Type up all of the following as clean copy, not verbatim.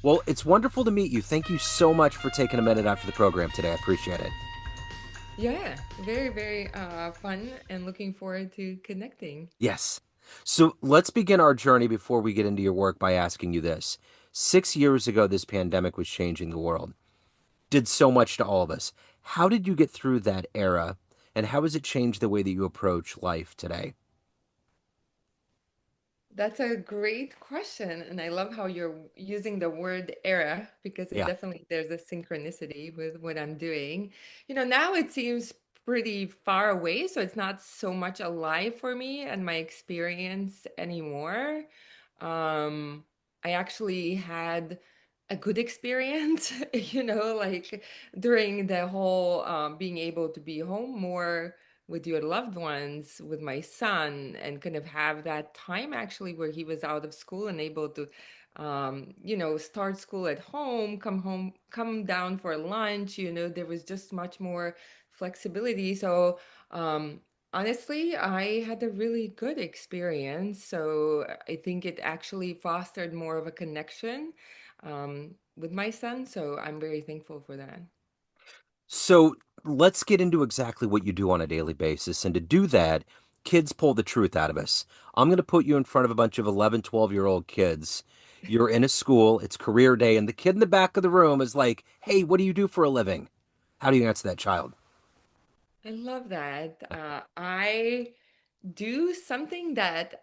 Well, it's wonderful to meet you. Thank you so much for taking a minute after the program today. I appreciate it. Yeah, very, very fun and looking forward to connecting. Yes. So let's begin our journey before we get into your work by asking you this. 6 years ago, this pandemic was changing the world, did so much to all of us. How did you get through that era, and how has it changed the way that you approach life today? That's a great question. And I love how you're using the word era because it Yeah. definitely there's a synchronicity with what I'm doing. Now it seems pretty far away, so it's not so much alive for me and my experience anymore. Um, I actually had a good experience, like during the whole being able to be home more with your loved ones, with my son, and kind of have that time actually where he was out of school and able to, start school at home, come down for lunch. There was just much more flexibility. So, honestly, I had a really good experience. So I think it actually fostered more of a connection with my son. So I'm very thankful for that. So let's get into exactly what you do on a daily basis. And to do that, kids pull the truth out of us. I'm going to put you in front of a bunch of 11, 12-year-old kids. You're in a school, it's career day, and the kid in the back of the room is like, hey, what do you do for a living? How do you answer that child? I love that. I do something that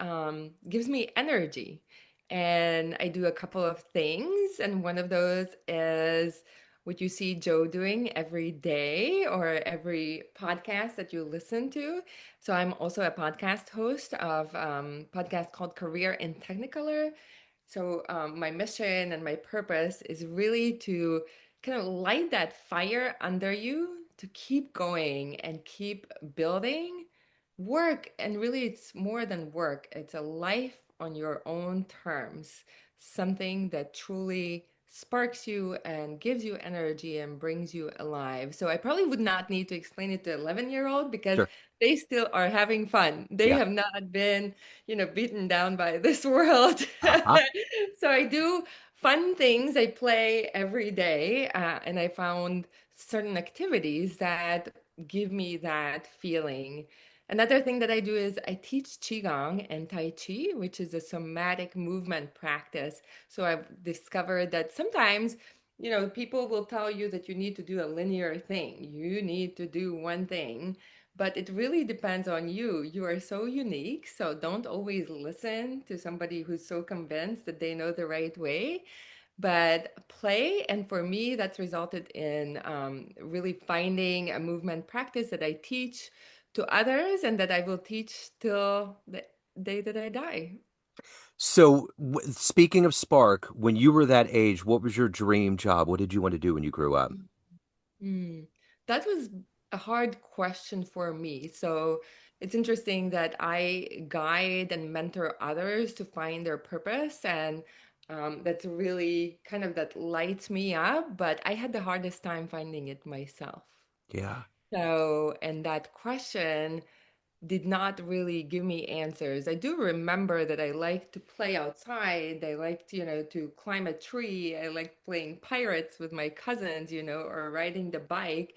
gives me energy. And I do a couple of things. And one of those is what you see Joe doing every day or every podcast that you listen to. So I'm also a podcast host of podcast called Career in Technicolor. So my mission and my purpose is really to kind of light that fire under you to keep going and keep building work. And really, it's more than work, it's a life on your own terms, something that truly sparks you and gives you energy and brings you alive. So I probably would not need to explain it to 11-year-old because Sure. they still are having fun. They Yeah. have not been, beaten down by this world. Uh-huh. So I do fun things. I play every day, and I found certain activities that give me that feeling. Another thing that I do is I teach Qigong and Tai Chi, which is a somatic movement practice. So I've discovered that sometimes, people will tell you that you need to do a linear thing. You need to do one thing, but it really depends on you. You are so unique. So don't always listen to somebody who's so convinced that they know the right way, but play. And for me, that's resulted in really finding a movement practice that I teach to others and that I will teach till the day that I die. So, speaking of Spark, when you were that age, what was your dream job? What did you want to do when you grew up? Hmm. That was a hard question for me. So it's interesting that I guide and mentor others to find their purpose. And that's really kind of that lights me up. But I had the hardest time finding it myself. Yeah. So, and that question did not really give me answers. I do remember that I liked to play outside. I liked, to climb a tree. I liked playing pirates with my cousins, or riding the bike.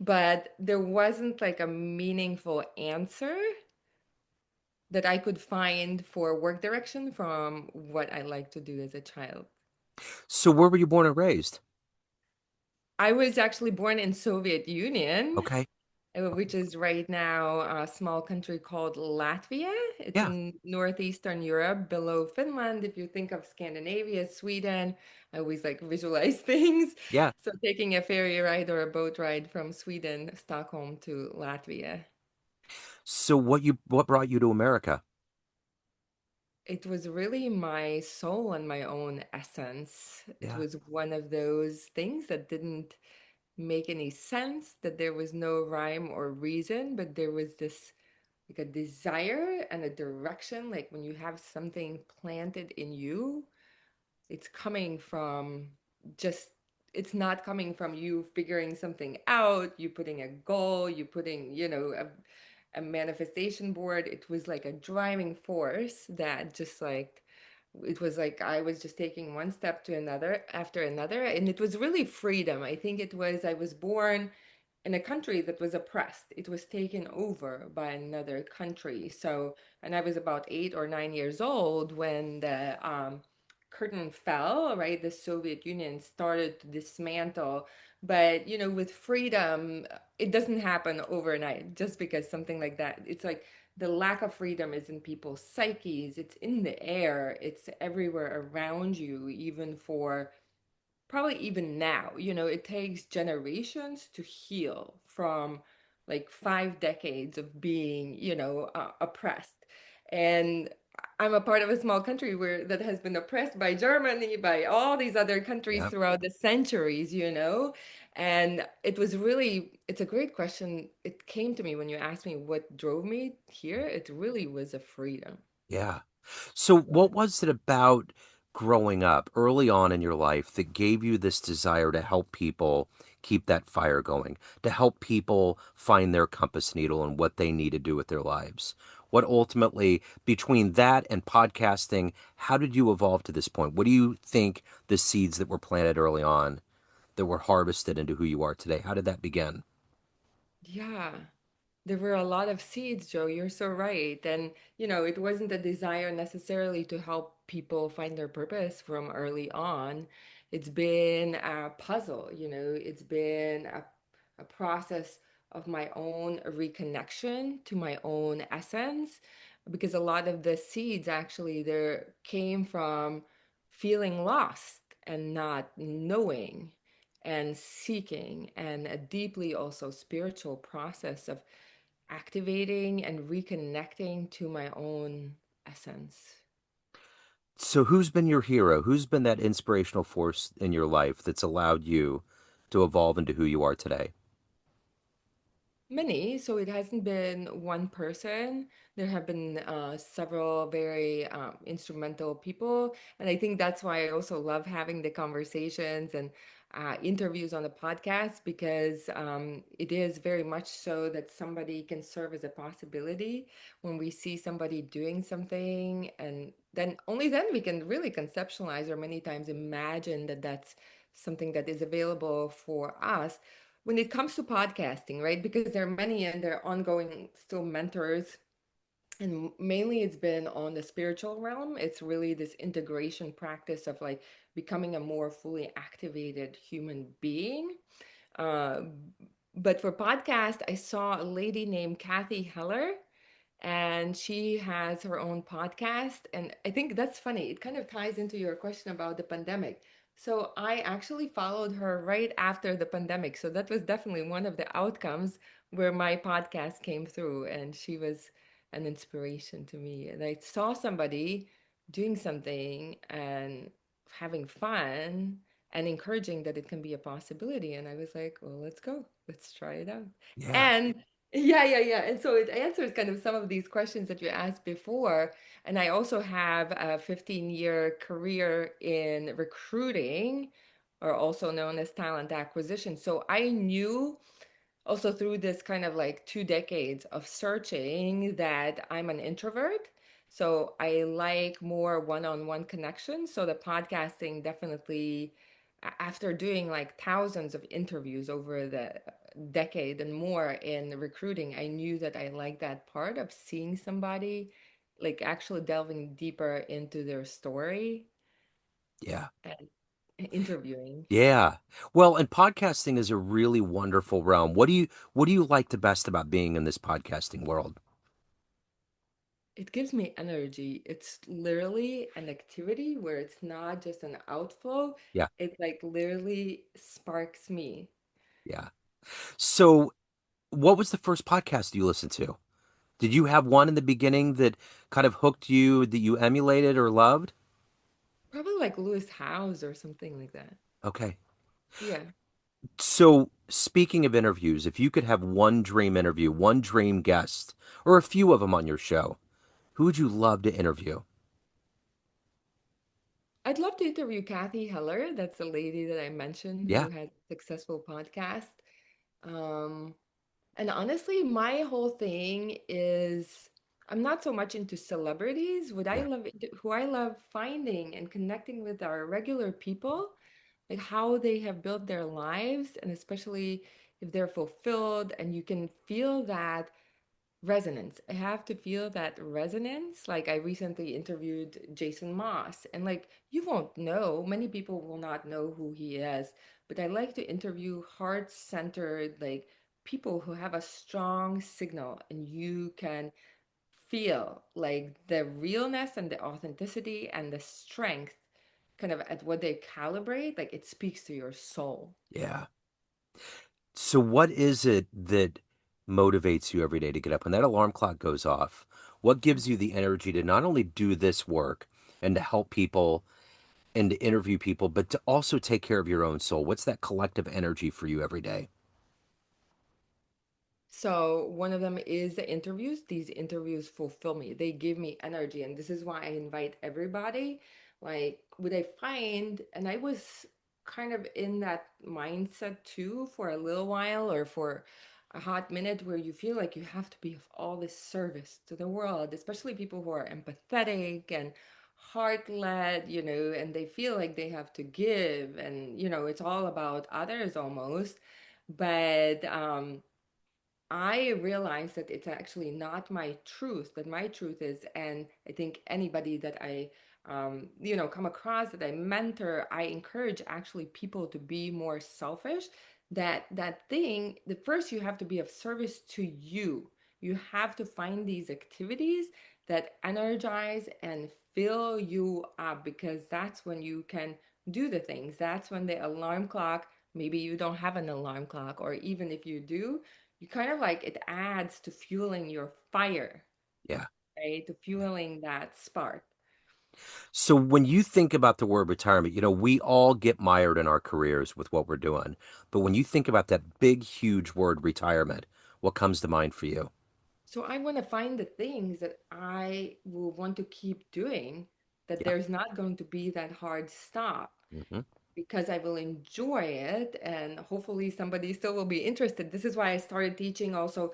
But there wasn't like a meaningful answer that I could find for work direction from what I liked to do as a child. So, where were you born and raised? I was actually born in Soviet Union, Okay. which is right now a small country called Latvia. It's Yeah. in northeastern Europe, below Finland. If you think of Scandinavia, Sweden, I always like visualize things. Yeah. So taking a ferry ride or a boat ride from Sweden, Stockholm to Latvia. So, what brought you to America? It was really my soul and my own essence. It Yeah. was one of those things that didn't make any sense, that there was no rhyme or reason, but there was this like a desire and a direction. Like when you have something planted in you, it's coming from just, it's not coming from you figuring something out, you putting a goal, you putting, a manifestation board. It was like a driving force that just like It was like I was just taking one step to another after another, and it was really freedom. I think it was I was born in a country that was oppressed. It was taken over by another country. So, and I was about 8 or 9 years old when the curtain fell, right? The Soviet Union started to dismantle. But, you know, with freedom, it doesn't happen overnight just because something like that. It's like the lack of freedom is in people's psyches, it's in the air, it's everywhere around you, even for probably even now, you know, it takes generations to heal from like 5 decades of being, you know, oppressed. And I'm a part of a small country where that has been oppressed by Germany, by all these other countries Yeah. throughout the centuries, you know. And it was really, it's a great question. It came to me when you asked me what drove me here. It really was a freedom. Yeah. So, what was it about growing up early on in your life that gave you this desire to help people keep that fire going, to help people find their compass needle and what they need to do with their lives? What ultimately, between that and podcasting, how did you evolve to this point? What do you think the seeds that were planted early on that were harvested into who you are today? How did that begin? Yeah. There were a lot of seeds, Joe. You're so right. And, you know, it wasn't a desire necessarily to help people find their purpose from early on. It's been a puzzle, you know, it's been a process of my own reconnection to my own essence. Because a lot of the seeds actually there came from feeling lost and not knowing and seeking, and a deeply also spiritual process of activating and reconnecting to my own essence. So, who's been your hero? Who's been that inspirational force in your life that's allowed you to evolve into who you are today? Many, so it hasn't been one person. There have been several very instrumental people. And I think that's why I also love having the conversations and interviews on the podcast, because it is very much so that somebody can serve as a possibility when we see somebody doing something. And then only then we can really conceptualize or many times imagine that that's something that is available for us when it comes to podcasting, right? Because there are many and they're ongoing still mentors. And mainly it's been on the spiritual realm. It's really this integration practice of like becoming a more fully activated human being. Uh, but for podcast, I saw a lady named Kathy Heller, and she has her own podcast. And I think that's funny. It kind of ties into your question about the pandemic. So I actually followed her right after the pandemic. So that was definitely one of the outcomes where my podcast came through, and she was an inspiration to me. And I saw somebody doing something and having fun and encouraging that it can be a possibility. And I was like, well, let's go. Let's try it out. Yeah. And yeah. And so it answers kind of some of these questions that you asked before. And I also have a 15-year career in recruiting, or also known as talent acquisition. So I knew also through this kind of like 2 decades of searching that I'm an introvert. So I like more one-on-one connection. So the podcasting definitely, after doing like thousands of interviews over the decade and more in recruiting, I knew that I like that part of seeing somebody, like actually delving deeper into their story Yeah. and interviewing. Yeah. Well, and podcasting is a really wonderful realm. What do you like the best about being in this podcasting world? It gives me energy. It's literally an activity where it's not just an outflow. Yeah. It like literally sparks me. Yeah. So, what was the first podcast you listened to? Did you have one in the beginning that kind of hooked you that you emulated or loved? Probably like Lewis Howes or something like that. Okay. Yeah. So, speaking of interviews, if you could have one dream interview, one dream guest, or a few of them on your show, who would you love to interview? I'd love to interview Kathy Heller. That's the lady that I mentioned Yeah. who had a successful podcast. Um, and honestly, my whole thing is I'm not so much into celebrities. Yeah. Who I love finding and connecting with are regular people, like how they have built their lives, and especially if they're fulfilled and you can feel that resonance. I have to feel that resonance. Like I recently interviewed Jason Moss, and like you won't know, many people will not know who he is, but I like to interview heart-centered, like people who have a strong signal and you can feel like the realness and the authenticity and the strength kind of at what they calibrate, like it speaks to your soul. Yeah. So what is it that motivates you every day to get up when that alarm clock goes off? What gives you the energy to not only do this work and to help people and to interview people, but to also take care of your own soul? What's that collective energy for you every day? So one of them is the interviews. These interviews fulfill me. They give me energy. And this is why I invite everybody. Like, what I find, and I was kind of in that mindset too for a little while or for a hot minute where you feel like you have to be of all this service to the world, especially people who are empathetic and heart-led, and they feel like they have to give and, it's all about others almost. But I realized that it's actually not my truth, that my truth is, and I think anybody that I, come across that I mentor, I encourage actually people to be more selfish. That thing, the first you have to be of service to you. You have to find these activities that energize and fill you up because that's when you can do the things. That's when the alarm clock, maybe you don't have an alarm clock, or even if you do, you kind of like it adds to fueling your fire, Yeah. right? To fueling that spark. So when you think about the word retirement, we all get mired in our careers with what we're doing. But when you think about that big, huge word retirement, what comes to mind for you? So I want to find the things that I will want to keep doing, that Yeah. there's not going to be that hard stop Hmm. because I will enjoy it and hopefully somebody still will be interested. This is why I started teaching also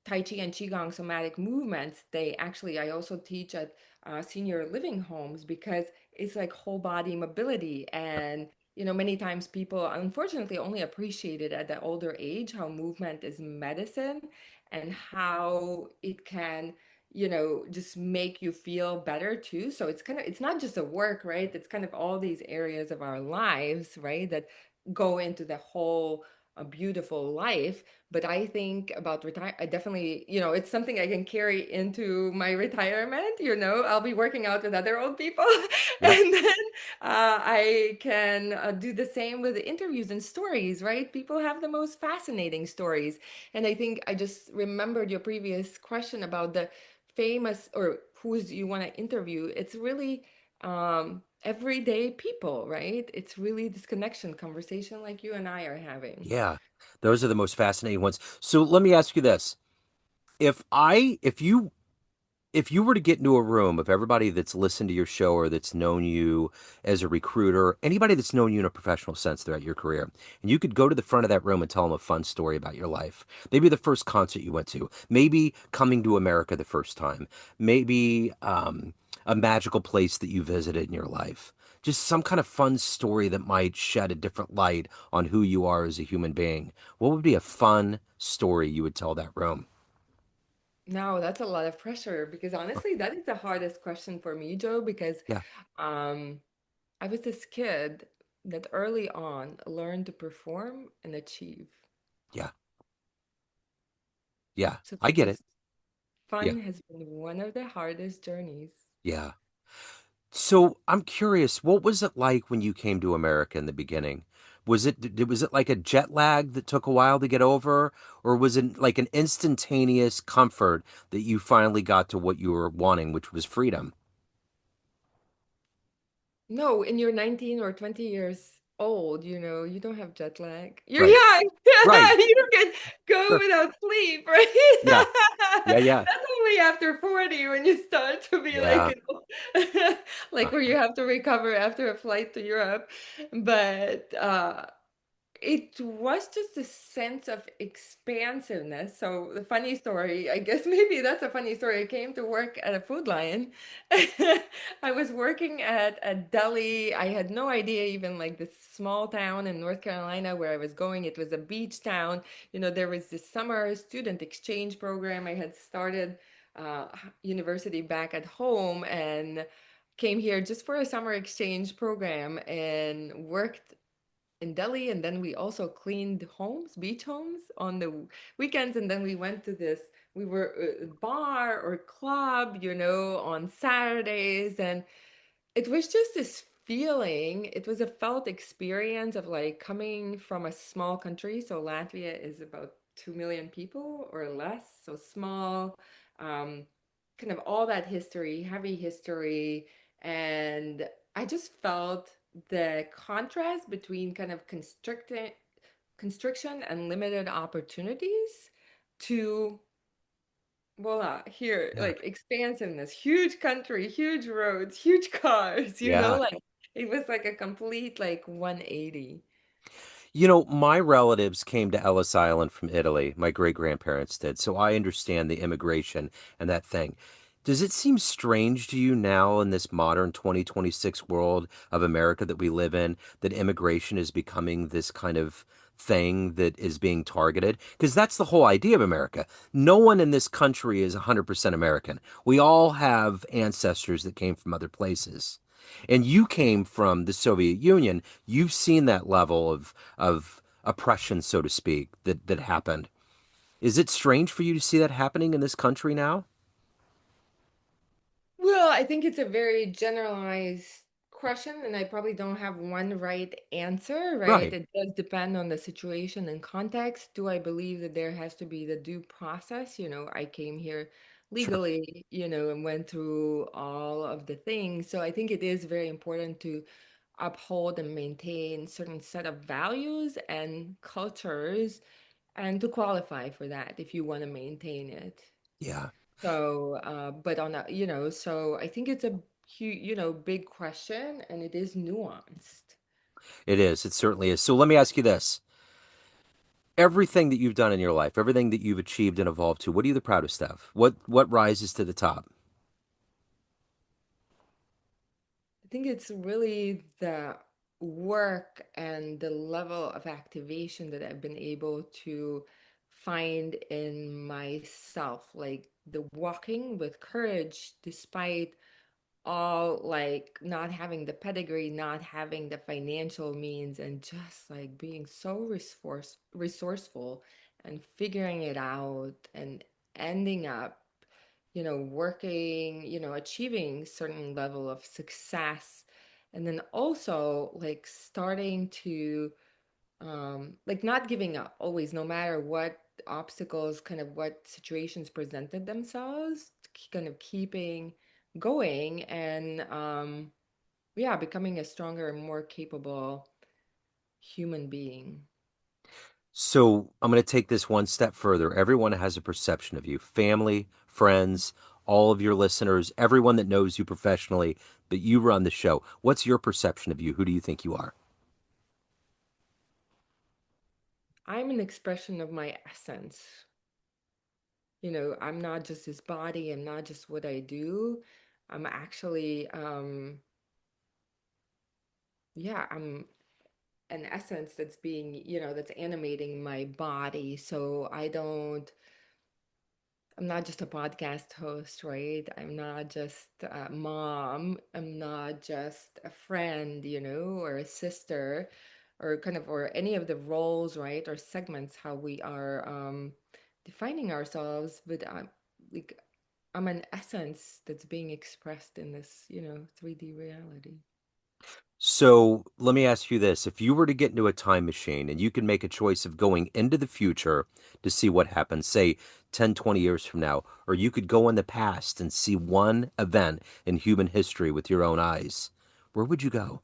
Tai Chi and Qigong somatic movements. I also teach at senior living homes because it's like whole body mobility. And, many times people unfortunately only appreciate it at the older age, how movement is medicine and how it can, just make you feel better too. So it's not just a work, right? It's kind of all these areas of our lives, right? That go into the whole a beautiful life. But I think about retire. I definitely, it's something I can carry into my retirement. I'll be working out with other old people, Yeah. and then I can do the same with interviews and stories. Right? People have the most fascinating stories, and I think I just remembered your previous question about the famous or who's you want to interview. It's really everyday people, right? It's really this connection conversation like you and I are having. Yeah. Those are the most fascinating ones. So let me ask you this. If you were to get into a room of everybody that's listened to your show or that's known you as a recruiter, anybody that's known you in a professional sense throughout your career, and you could go to the front of that room and tell them a fun story about your life, maybe the first concert you went to, maybe coming to America the first time, maybe a magical place that you visited in your life, just some kind of fun story that might shed a different light on who you are as a human being. What would be a fun story you would tell that room? No, that's a lot of pressure because honestly, that is the hardest question for me, Joe, because Yeah, um, I was this kid that early on learned to perform and achieve. yeah, yeah. So I get it. this Yeah. fun has been one of the hardest journeys. Yeah. So I'm curious, what was it like when you came to America in the beginning? Was it like a jet lag that took a while to get over, or was it like an instantaneous comfort that you finally got to what you were wanting, which was freedom? No, and you're 19 or 20 years old, you don't have jet lag. You're Right. young. Right. You can go Sure. without sleep, right? Yeah. Yeah. Yeah. That's only after 40 when you start to be like, Yeah. like where you have to recover after a flight to Europe. But it was just a sense of expansiveness. So the funny story, I guess maybe that's a funny story. I came to work at a Food Lion. I was working at a deli. I had no idea even like this small town in North Carolina where I was going. It was a beach town. There was this summer student exchange program. I had started university back at home and came here just for a summer exchange program and worked in Delhi, and then we also cleaned homes, beach homes on the weekends, and then we went to this. We were bar or club, on Saturdays, and it was just this feeling. It was a felt experience of like coming from a small country. So Latvia is about 2 million people or less, so small. Um, Kind of all that history, heavy history, and I just felt the contrast between kind of constriction and limited opportunities to voila, here, Yeah. like expansiveness, huge country, huge roads, huge cars, Yeah. like it was like a complete like 180. My relatives came to Ellis Island from Italy. My great grandparents did. So I understand the immigration and that thing. Does it seem strange to you now in this modern 2026 world of America that we live in that immigration is becoming this kind of thing that is being targeted? Because that's the whole idea of America. No one in this country is 100% American. We all have ancestors that came from other places. And you came from the Soviet Union. You've seen that level of oppression, so to speak, that happened. Is it strange for you to see that happening in this country now? Well, I think it's a very generalized question, and I probably don't have one right answer, right? Right. It does depend on the situation and context. Do I believe that there has to be the due process? I came here Sure. legally, and went through all of the things. So I think it is very important to uphold and maintain certain set of values and cultures and to qualify for that if you want to maintain it. Yeah, So, but on a, so I think it's a huge, big question and it is nuanced. it is. It certainly is. So let me ask you this. Everything that you've done in your life, everything that you've achieved and evolved to, what are you the proudest of? What rises to the top? I think it's really the work and the level of activation that I've been able to find in myself, like the walking with courage despite all like not having the pedigree, not having the financial means, and just like being so resourceful and figuring it out and ending up, working, achieving certain level of success. And then also like starting to like not giving up always, no matter what obstacles, kind of what situations presented themselves, kind of keeping going and yeah, becoming a stronger and more capable human being. So I'm going to take this one step further. Everyone has a perception of you, family, friends, all of your listeners, everyone that knows you professionally, but you run the show. What's your perception of you? Who do you think you are? I'm an expression of my essence. I'm not just this body, I'm not just what I do. I'm actually yeah, I'm an essence that's being, that's animating my body. So I'm not just a podcast host, right? I'm not just a mom. I'm not just a friend, or a sister, or kind of, or any of the roles, right? Or segments, how we are defining ourselves. But like, I'm an essence that's being expressed in this, 3D reality. So let me ask you this. If you were to get into a time machine and you could make a choice of going into the future to see what happens, say 10, 20 years from now, or you could go in the past and see one event in human history with your own eyes, where would you go?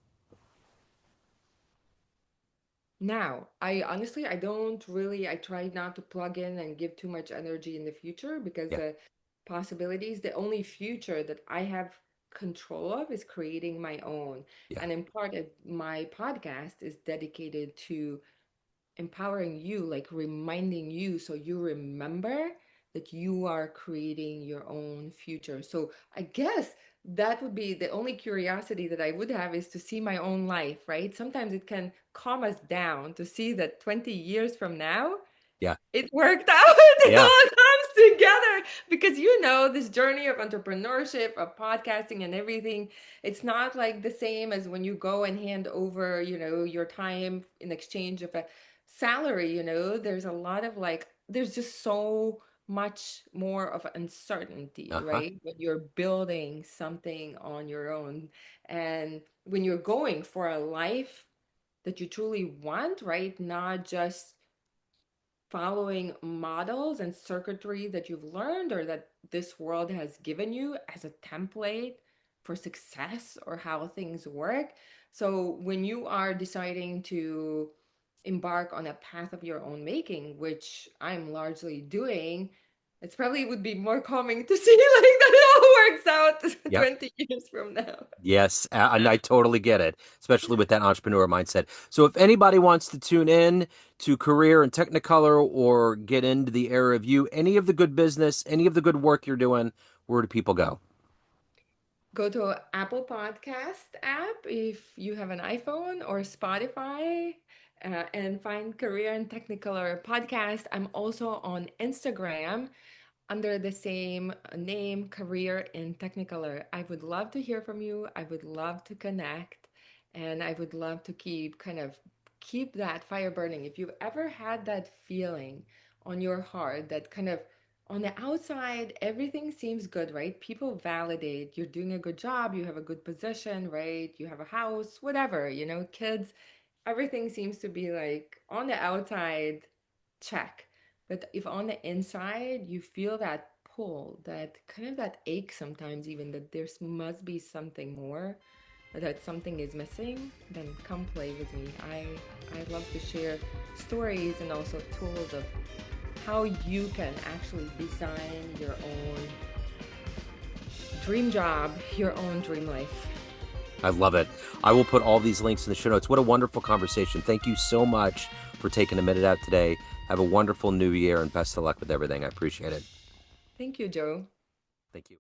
Now, I honestly, I don't really, I try not to plug in and give too much energy in the future because Yeah, the possibilities, the only future that I have control of is creating my own. yeah. And in part, my podcast is dedicated to empowering you, like reminding you so you remember that you are creating your own future. So I guess that would be the only curiosity that I would have, is to see my own life, right? Sometimes it can calm us down to see that 20 years from now, Yeah. it worked out. It Yeah. all comes together because this journey of entrepreneurship, of podcasting and everything, it's not like the same as when you go and hand over, your time in exchange of a salary. There's a lot of there's just so much more of uncertainty, Uh-huh. right? When you're building something on your own, and when you're going for a life that you truly want, right? Not just following models and circuitry that you've learned or that this world has given you as a template for success or how things work. So when you are deciding to embark on a path of your own making, which I'm largely doing, it's probably would be more calming to see like that it all works out Yep. 20 years from now. Yes, and I totally get it, especially with that entrepreneur mindset. So if anybody wants to tune in to Career in Technicolor or get into the area of you, any of the good business, any of the good work you're doing, where do people go? Go to Apple Podcast app if you have an iPhone, or Spotify, and find Career and Technicolor podcast. I'm also on Instagram under the same name, Career in Technicolor. I would love to hear from you. I would love to connect, and I would love to keep that fire burning. If you've ever had that feeling on your heart that kind of on the outside everything seems good, right? People validate you're doing a good job, you have a good position, right? You have a house, whatever, kids, everything seems to be like on the outside, check. But if on the inside you feel that pull, that kind of that ache sometimes, even that there's must be something more, that something is missing, then come play with me. I love to share stories and also tools of how you can actually design your own dream job, your own dream life. I love it. I will put all these links in the show notes. What a wonderful conversation. Thank you so much for taking a minute out today. Have a wonderful new year and best of luck with everything. I appreciate it. Thank you, Joe. Thank you.